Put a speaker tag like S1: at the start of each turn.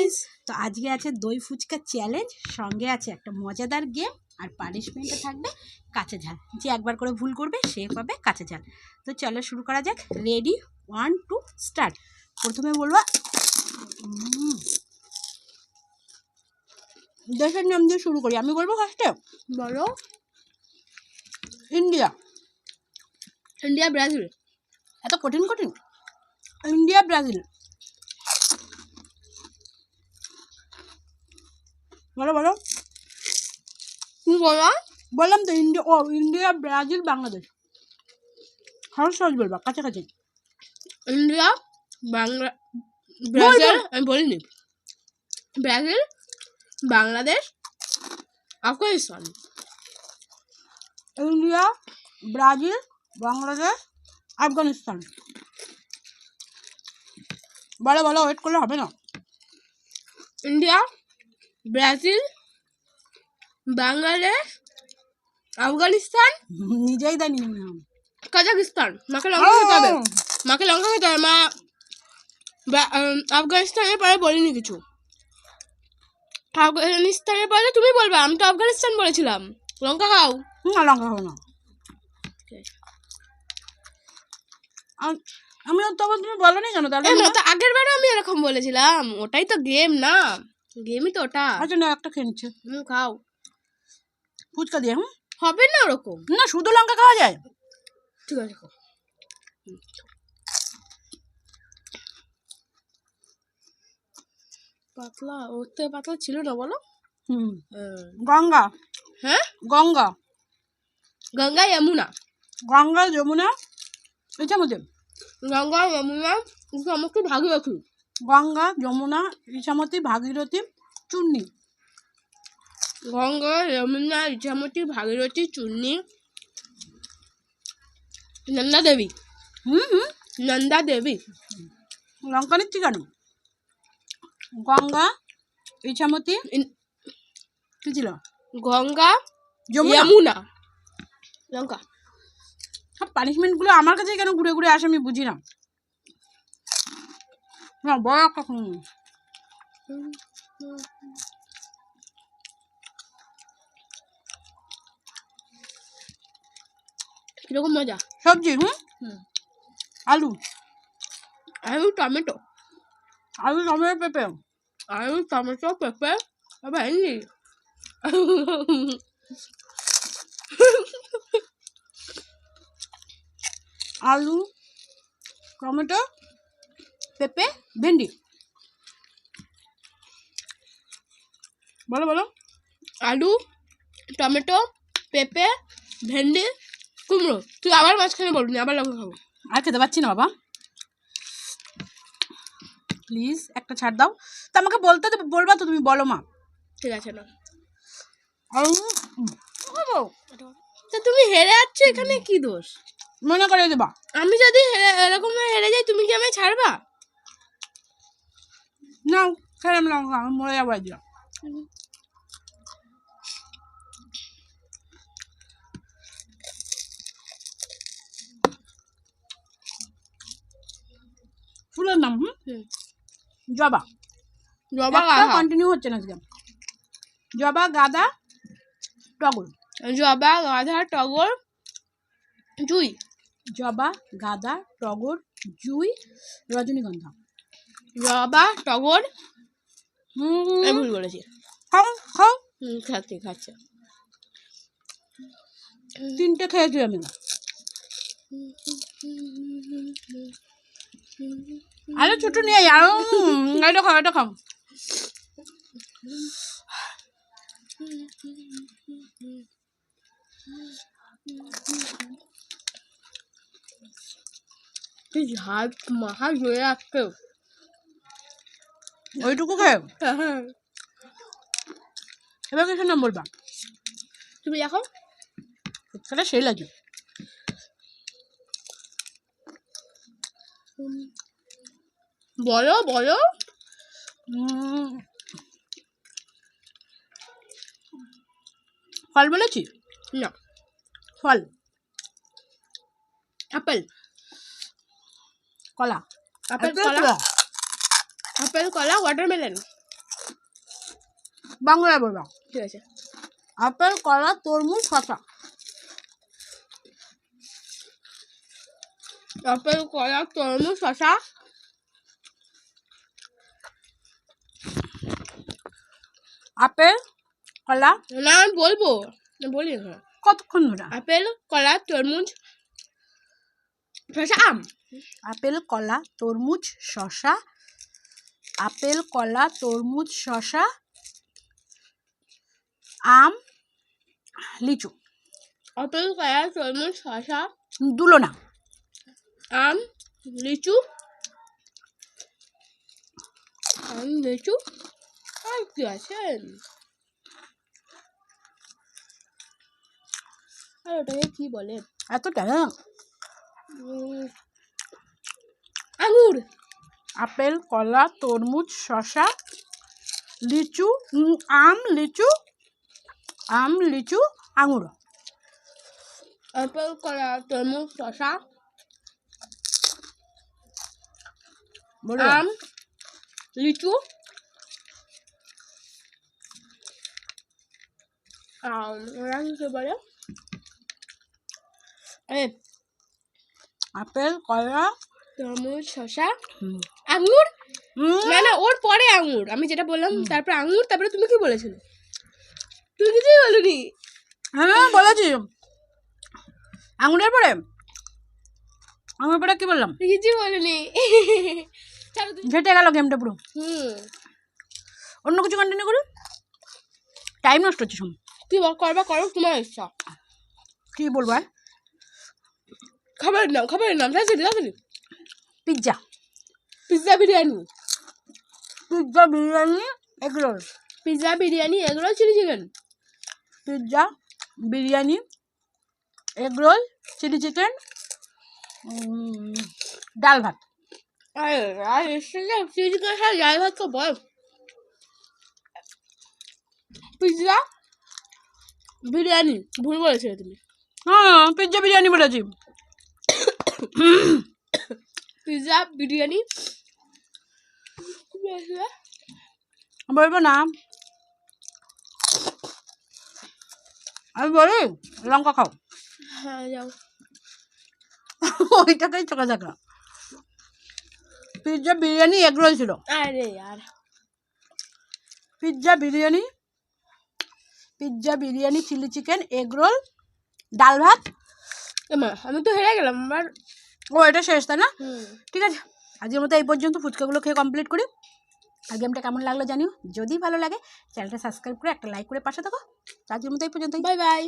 S1: Guys, তো আজকে আছে দই ফুচকা চ্যালেঞ্জ, সঙ্গে আছে একটা মজাদার গেম, আর পানিশমেন্টে থাকবে কাঁচা ঝাল। যে একবার করে ভুল করবে সে পাবে কাঁচা ঝাল। তো চলো শুরু করা যাক। Ready, 1 2 start. প্রথমে বলবো দেশের নাম দিয়ে শুরু করি। আমি বলবো ফার্স্টে।
S2: বলো।
S1: ইন্ডিয়া।
S2: India, Brazil.
S1: এত কঠিন কঠিন? India, Brazil. বলো বলো।
S2: তুমি বলো।
S1: বললাম তো ইন্ডিয়া, ব্রাজিল, বাংলাদেশ। সহজ সহজ বলবা, কাছাকাছি।
S2: India, Bangla, Brazil. আমি বলিনি। Brazil, Bangladesh, Afghanistan.
S1: India, Brazil, Bangladesh, Afghanistan. বলো বলো, ওয়েট করলে হবে না।
S2: ইন্ডিয়া, ব্রাজিল, বাংলাদেশ, আফগানিস্তান,
S1: নিজেই জানি না।
S2: কাজাকিস্তান। মাকে লঙ্কা খেতে হবে। মাকে লঙ্কা খেতে হবে। মা আফগানিস্তানের পরে বলিনি কিছু। আফগানিস্তানের পরে তুমি বলবে। আমি তো আফগানিস্তান বলেছিলাম। লঙ্কা খাও।
S1: না, লঙ্কা খাবো না। আমি তখন তুমি বলো নি কেন তাহলে?
S2: তো আগের বারও আমি এরকম বলেছিলাম। ওটাই তো গেম, না গেমই তো ওটা।
S1: আচ্ছা না, একটা খেয়ে নিচ্ছে।
S2: খাও
S1: ফুচকা দিয়ে।
S2: হবে না ওরকম।
S1: না, শুধু লঙ্কা খাওয়া যায়?
S2: ঠিক আছে, খাও। পাতলা, ওর থেকে পাতলা ছিল না বলো।
S1: গঙ্গা।
S2: হ্যাঁ,
S1: গঙ্গা।
S2: গঙ্গা, যমুনা।
S1: গঙ্গা, যমুনা, ইছামতি।
S2: গঙ্গা, যমুনা, ইছামতি, ভাগীরথী।
S1: গঙ্গা, যমুনা, ইছামতি, ভাগীরথী, চূর্ণী।
S2: গঙ্গা, যমুনা, ইছামতি, ভাগীরথী, চূর্ণী, নন্দা দেবী। নন্দা দেবী।
S1: লঙ্কা নিচ্ছি কেন? গঙ্গা, ইছামতি, কি ছিল?
S2: গঙ্গা,
S1: যমুনা।
S2: লঙ্কা।
S1: সব পানিশমেন্টগুলো আমার কাছে কেন ঘুরে ঘুরে আসে আমি বুঝি না। না, বড় একটা
S2: কিরকম মজা?
S1: সবজি। আলু,
S2: আলু, টমেটো।
S1: আলু, টমেটো, পেঁপে।
S2: আলু, টমেটো, পেঁপে, ভেন্ডি।
S1: আলু, টমেটো, পেঁপে, ভেন্ডি। বলো বলো।
S2: আলু, টমেটো, পেঁপে, ভেন্ডি, কুমড়ো। তুই আবার মাঝখানে বলবি, আবার লঙ্কা খাবো।
S1: আর খেতে পাচ্ছি না বাবা, প্লিজ একটা ছাড় দাও। তা আমাকে বলবা তো, তুমি বলো মা।
S2: ঠিক আছে না।
S1: তা
S2: তুমি হেরে যাচ্ছ, এখানে কি দোষ?
S1: মনে করে দেবা।
S2: আমি যদি এরকম হেরে যাই, তুমি কি আমায় ছাড়বা?
S1: না, খেলাম লঙ্কা, আমি মরে যাবো একদিন। ফুলের নাম জবা।
S2: জবা,
S1: কন্টিনিউ হচ্ছে না আজকে। জবা, গাঁদা, টগর।
S2: জবা, গাঁদা, টগর, জুঁই।
S1: জবা, গাঁদা, টগর, জুঁই, রজনীগন্ধা।
S2: জবা, টগর। ভুল বলেছি।
S1: খাও খাও।
S2: খাচ্ছে।
S1: 3টে খেয়েছি আমি। আরে ছোট নিয়ে আরো এটা খাও, এটা খাও।
S2: ঝাল মাথা জোরে আসছে।
S1: ওইটুকু খেয়ে এবার কিছু নাম বলবা।
S2: তুমি দেখো,
S1: ফুচকাটা সেই লাগে।
S2: বলো বলো।
S1: ফল বলেছি
S2: না।
S1: ফল,
S2: আপেল,
S1: কলা,
S2: আপেল, কলা, আপেল, কলা, ওয়াটারমেলন।
S1: বাংলায় বলবা।
S2: ঠিক আছে।
S1: আপেল, কলা, তরমুজ, শসা।
S2: আপেল, কলা, তরমুজ, শসা।
S1: আপেল, কলা।
S2: না আমি বলবো, বলি না।
S1: কতক্ষণ ধরে?
S2: আপেল, কলা, তরমুজ, শসা, আম।
S1: আপেল, কলা, তরমুজ, শসা। আপেল, কলা, তরমুজ, শসা, আম, লিচু।
S2: আপেল, কলা, তরমুজ, শসা,
S1: দুলো না।
S2: আম, লিচু, আম, লিচু। আর কি আছে? আর ওটাকে কি বলে?
S1: এতটা?
S2: আঙুর।
S1: আপেল, কলা, তরমুজ, শসা, লিচু, আম, লিচু, আম, লিচু, আঙুর।
S2: আপেল, কলা, তরমুজ, শসা,
S1: বলো।
S2: আম, লিচু, ওরা কি বলে?
S1: আপেল, কলা,
S2: তরমুজ, শসা,
S1: হুম,
S2: আঙুর।
S1: হুম,
S2: না না, ওর পরে আঙুর। আমি যেটা বললাম তারপর আঙুর, তারপরে তুমি কি বলেছিলে? তুমি কিছুই বলনি।
S1: হ্যাঁ বলেছি। আঙুরের পরে, আঙুরের পরে কি বললাম?
S2: তুমি কিছুই বলনি। চলো তুমি।
S1: ঘেটে গেল গেমটা পুরো। অন্য কিছু কন্টিনিউ করুন, টাইম নষ্ট হচ্ছে সব।
S2: কি করবা করো, তোমার ইচ্ছা।
S1: কি বলবো আর?
S2: খাবারের নাম, খাবারের নাম তাড়াতাড়ি তাড়াতাড়ি।
S1: Pizza,
S2: pizza biryani,
S1: pizza, biryani, egg roll.
S2: Pizza biryani, egg roll, chilli chicken.
S1: Pizza, biryani, egg roll, chilli chicken, ডাল ভাত।
S2: আর আর এসে চিলি চিকেন সাথে ডাল ভাত তো বল। পিৎজা বিরিয়ানি ভুল বলেছিলে তুমি।
S1: হ্যাঁ পিৎজা বিরিয়ানি বলেছি।
S2: পিৎজা বিরিয়ানি
S1: বলবো না, আমি বলি লঙ্কা খাও।
S2: হ্যাঁ যাও।
S1: ওইটাকেই চোখে থাকা। পিৎজা, বিরিয়ানি, এগ রোল ছিল।
S2: আরে यार,
S1: pizza biryani, pizza biryani, chilli chicken, egg roll, ডাল ভাত।
S2: এমা আমি তো হেরে গেলাম আবার।
S1: ও এটা শেষ তাই না? ঠিক আছে, আজকের মতো এই পর্যন্ত। ফুচকাগুলো খেয়ে কমপ্লিট করি। আর গেমটা কেমন লাগলো জানিও। যদি ভালো লাগে চ্যানেলটা সাবস্ক্রাইব করে একটা লাইক করে পাশে থাকো। আজকের মতো এই পর্যন্ত।
S2: Bye bye.